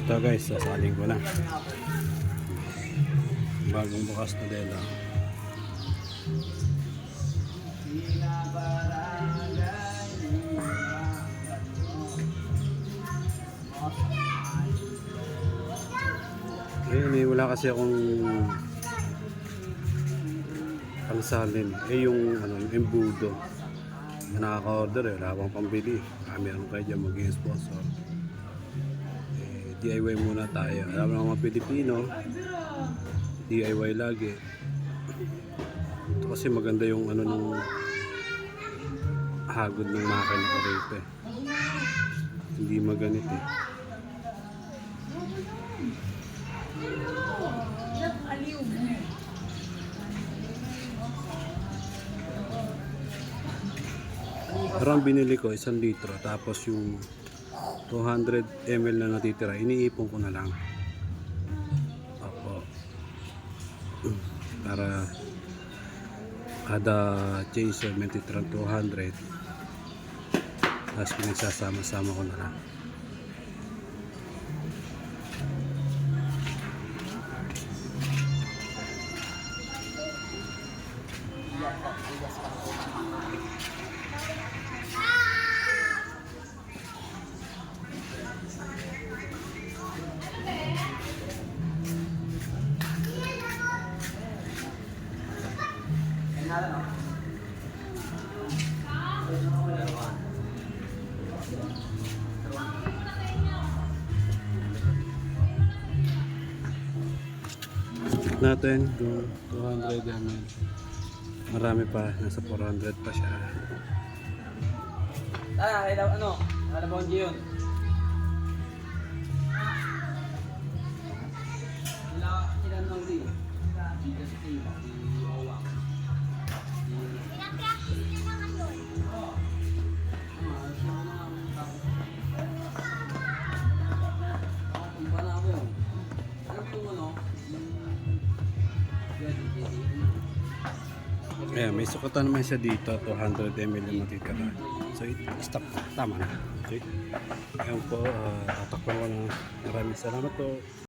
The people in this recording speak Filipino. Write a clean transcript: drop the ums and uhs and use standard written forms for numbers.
Ito guys, sasalin ko na. Bagong bukas na dela. Ngayon wala kasi akong pangsalin. Yung yung embudo na nakaka-order wala akong pambili. Meron kayo dyan maging sponsor. DIY muna tayo. Alam mo mga Pilipino, DIY lagi. Ito kasi maganda yung nung hagod ng makina ko rito. Hindi maganit eh. Parang binili ko 1 litro tapos yung 200 ml na natitira iniipon ko na lang. Opo. Para kada chaser may titirang 200 tapos pinagsasama-sama ko na lang. Natin kung 200 ml, marami pa, nasa 400 pa siya. Ano ba yun? Ilan lang din. Ayan, may sukatan naman siya dito, 200 ml yung matitira. So, stop na. Tama na. Okay. Ayan po, tatakpan ko na. Maraming salamat po.